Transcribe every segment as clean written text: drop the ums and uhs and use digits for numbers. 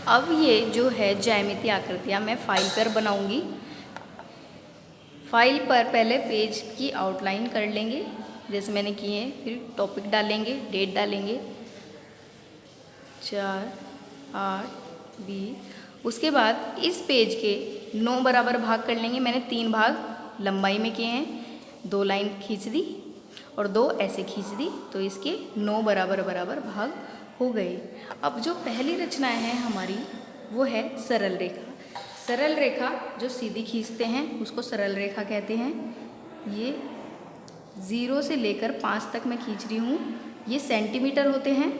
अब ये जो है ज्यामितीय आकृतियाँ मैं फाइल पर बनाऊंगी। फाइल पर पहले पेज की आउटलाइन कर लेंगे जैसे मैंने किए हैं, फिर टॉपिक डालेंगे, डेट डालेंगे 4, 8, 20। उसके बाद इस पेज के 9 बराबर भाग कर लेंगे। मैंने 3 भाग लंबाई में किए हैं, 2 लाइन खींच दी और 2 ऐसे खींच दी, तो इसके 9 बराबर भाग हो गए। अब जो पहली रचना है हमारी वो है सरल रेखा। सरल रेखा जो सीधी खींचते हैं उसको सरल रेखा कहते हैं। ये 0 से लेकर 5 तक मैं खींच रही हूँ। ये सेंटीमीटर होते हैं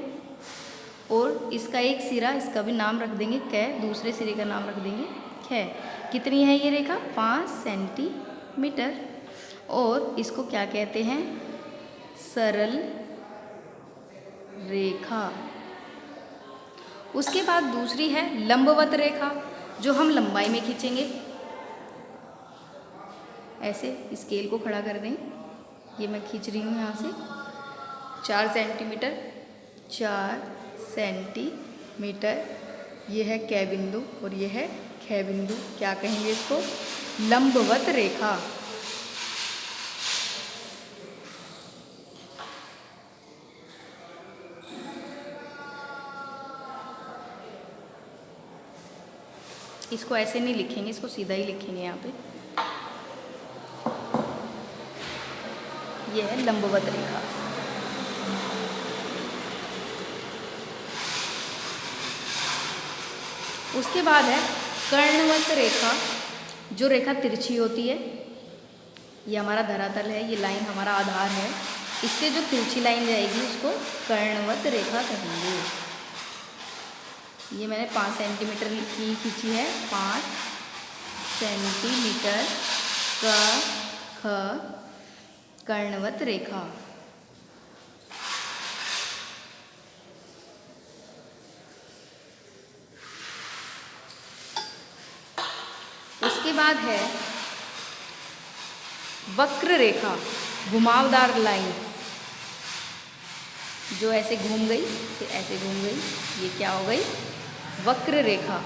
और इसका एक सिरा, इसका भी नाम रख देंगे कै, दूसरे सिरे का नाम रख देंगे कै। कितनी है ये रेखा? 5 सेंटीमीटर। और इसको क्या कहते हैं? सरल रेखा। उसके बाद दूसरी है लंबवत रेखा, जो हम लंबाई में खींचेंगे। ऐसे स्केल को खड़ा कर दें, ये मैं खींच रही हूँ यहाँ से 4 सेंटीमीटर, 4 सेंटीमीटर। ये है कै बिंदु और ये है कै बिंदु। क्या कहेंगे इसको? लंबवत रेखा। इसको ऐसे नहीं लिखेंगे, इसको सीधा ही लिखेंगे यहाँ पे। यह है लंबवत रेखा। उसके बाद है कर्णवत रेखा, जो रेखा तिरछी होती है। ये हमारा धरातल है, ये लाइन हमारा आधार है। इससे जो तिरछी लाइन जाएगी उसको कर्णवत रेखा कहेंगे। ये मैंने 5 सेंटीमीटर की खींची है, 5 सेंटीमीटर का कर्णवत रेखा। उसके बाद है वक्र रेखा, घुमावदार लाइन, जो ऐसे घूम गई फिर ऐसे घूम गई, ये क्या हो गई? वक्र रेखा।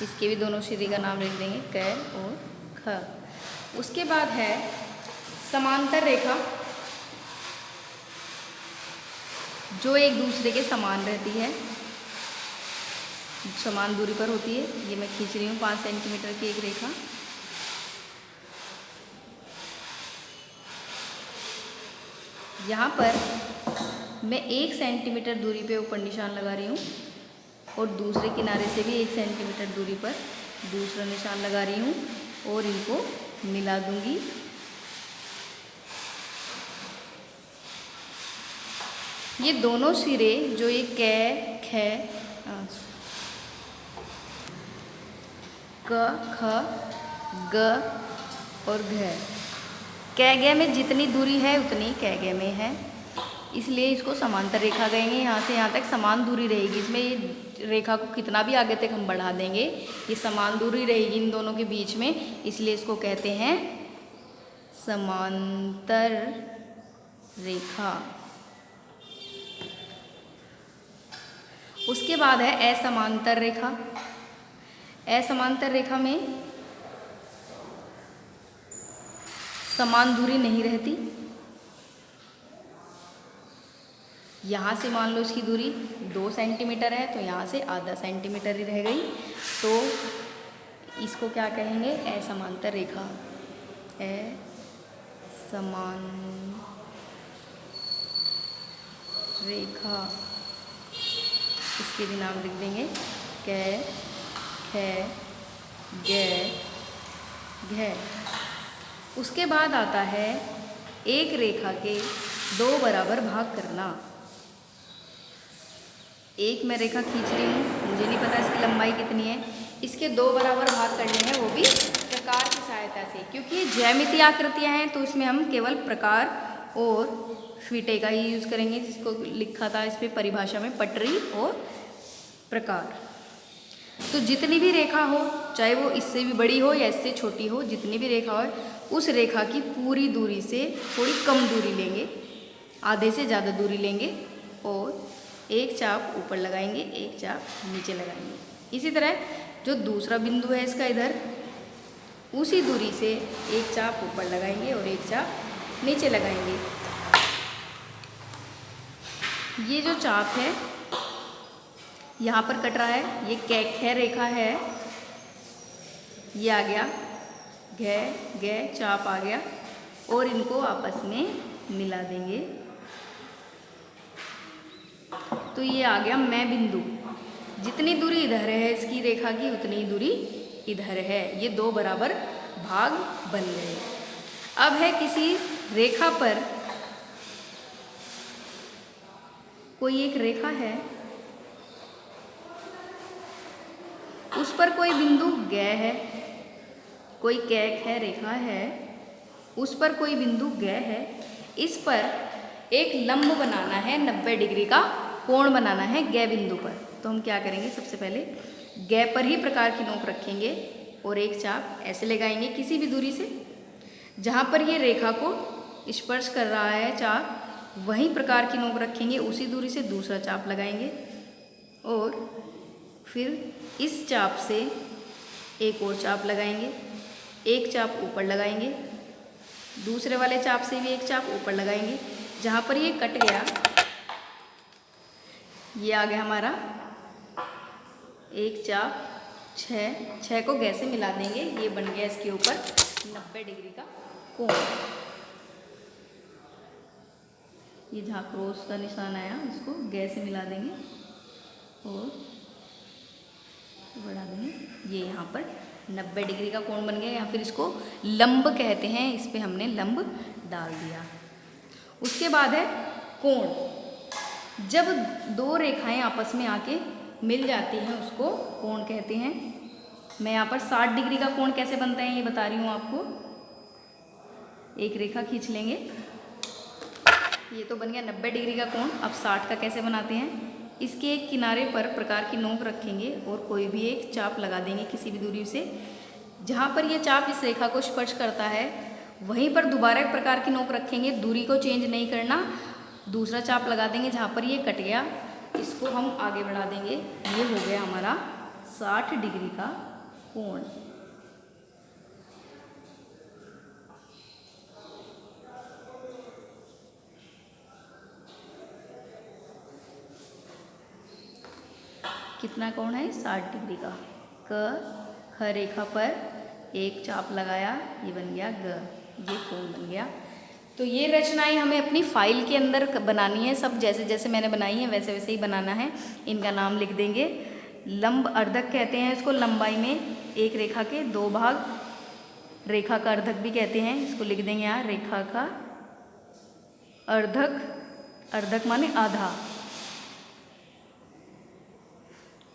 इसके भी दोनों सिरे का नाम लिख देंगे कै और ख। उसके बाद है समांतर रेखा, जो एक दूसरे के समान रहती है, समान दूरी पर होती है। ये मैं खींच रही हूँ 5 सेंटीमीटर की एक रेखा। यहाँ पर मैं 1 सेंटीमीटर दूरी पे ऊपर निशान लगा रही हूँ और दूसरे किनारे से भी 1 सेंटीमीटर दूरी पर दूसरा निशान लगा रही हूँ और इनको मिला दूंगी। ये दोनों सिरे जो ये कै, खे, क, ख, ग और घ, कै गे में जितनी दूरी है उतनी कै गे में है, इसलिए इसको समांतर रेखा कहेंगे। यहाँ से यहाँ तक समान दूरी रहेगी। इसमें ये रेखा को कितना भी आगे तक हम बढ़ा देंगे, ये समान दूरी रहेगी इन दोनों के बीच में, इसलिए इसको कहते हैं समांतर रेखा। उसके बाद है असमांतर रेखा। असमांतर रेखा में समान दूरी नहीं रहती। यहाँ से मान लो इसकी दूरी 2 सेंटीमीटर है, तो यहाँ से आधा सेंटीमीटर ही रह गई, तो इसको क्या कहेंगे? असमांतर रेखा। असमान रेखा। इसके भी नाम लिख देंगे कै, खे, गे, घे। उसके बाद आता है एक रेखा के 2 बराबर भाग करना। एक मैं रेखा खींच रही हूँ, मुझे नहीं पता इसकी लंबाई कितनी है, इसके 2 बराबर भाग करने हैं, वो भी प्रकार की सहायता से। क्योंकि ये ज्यामितीय आकृतियाँ हैं तो इसमें हम केवल प्रकार और फीटे का ही यूज़ करेंगे, जिसको लिखा था इस पर परिभाषा में पटरी और प्रकार। तो जितनी भी रेखा हो, चाहे वो इससे भी बड़ी हो या इससे छोटी हो, जितनी भी रेखा हो, उस रेखा की पूरी दूरी से थोड़ी कम दूरी लेंगे, आधे से ज़्यादा दूरी लेंगे, और एक चाप ऊपर लगाएंगे, एक चाप नीचे लगाएंगे। इसी तरह जो दूसरा बिंदु है इसका इधर, उसी दूरी से एक चाप ऊपर लगाएंगे और एक चाप नीचे लगाएंगे। ये जो चाप है यहाँ पर कट रहा है, ये कै रेखा है, ये आ गया घ चाप आ गया और इनको आपस में मिला देंगे तो ये आ गया मैं बिंदु। जितनी दूरी इधर है इसकी रेखा की उतनी ही दूरी इधर है। ये दो बराबर भाग बन गए। अब है किसी रेखा पर, कोई एक रेखा है, उस पर कोई बिंदु ग है, कोई कैक है रेखा है, उस पर कोई बिंदु ग है। इस पर एक लंब बनाना है, 90 डिग्री का कोण बनाना है ग बिंदु पर। तो हम क्या करेंगे, सबसे पहले ग पर ही प्रकार की नोक रखेंगे और एक चाप ऐसे लगाएंगे किसी भी दूरी से। जहाँ पर ये रेखा को स्पर्श कर रहा है चाप, वहीं प्रकार की नोक रखेंगे, उसी दूरी से दूसरा चाप लगाएंगे और फिर इस चाप से एक और चाप लगाएंगे, एक चाप ऊपर लगाएंगे, दूसरे वाले चाप से भी एक चाप ऊपर लगाएंगे। जहाँ पर ये कट गया, ये आ गया हमारा एक चाप, छः को गैस से मिला देंगे। ये बन गया इसके ऊपर 90 डिग्री का कोण। ये जहाँ क्रॉस का निशान आया इसको गैस से मिला देंगे और बढ़ा देंगे। ये यहाँ पर 90 डिग्री का कोण बन गया, या फिर इसको लंब कहते हैं। इस पे हमने लंब डाल दिया। उसके बाद है कोण। जब दो रेखाएं आपस में आके मिल जाती हैं उसको कोण कहते हैं। मैं यहाँ पर 60 डिग्री का कोण कैसे बनता है ये बता रही हूँ आपको। एक रेखा खींच लेंगे, ये तो बन गया 90 डिग्री का कोण। अब 60 का कैसे बनाते हैं, इसके एक किनारे पर प्रकार की नोक रखेंगे और कोई भी एक चाप लगा देंगे किसी भी दूरी से। जहाँ पर ये चाप इस रेखा को स्पर्श करता है वहीं पर दोबारा एक प्रकार की नोक रखेंगे, दूरी को चेंज नहीं करना। दूसरा चाप लगा देंगे जहाँ पर ये कट गया, इसको हम आगे बढ़ा देंगे। ये हो गया हमारा 60 डिग्री का कोण। कितना कोण है, 60 डिग्री का। ख रेखा पर एक चाप लगाया, ये बन गया ग, ये कोण बन गया। तो ये रचनाएं हमें अपनी फाइल के अंदर बनानी है। सब जैसे जैसे मैंने बनाई है वैसे वैसे ही बनाना है। इनका नाम लिख देंगे। लंब अर्धक कहते हैं इसको, लंबाई में एक रेखा के दो भाग, रेखा का अर्धक भी कहते हैं। इसको लिख देंगे यहाँ, रेखा का अर्धक, अर्धक माने आधा।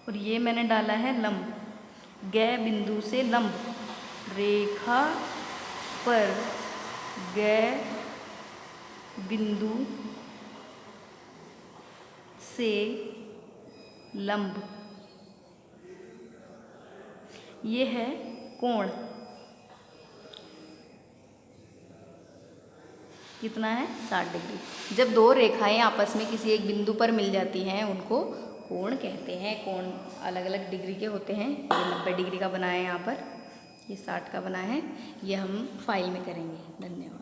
और ये मैंने डाला है लंब, ग बिंदु से लंब, रेखा पर ग बिंदु से लंब, ये है कोण। कितना है, 60 डिग्री। जब दो रेखाएं आपस में किसी एक बिंदु पर मिल जाती हैं उनको कोण कहते हैं। कोण अलग अलग डिग्री के होते हैं। ये 90 डिग्री का बना है यहाँ पर, ये 60 का बना है। ये हम फाइल में करेंगे। धन्यवाद।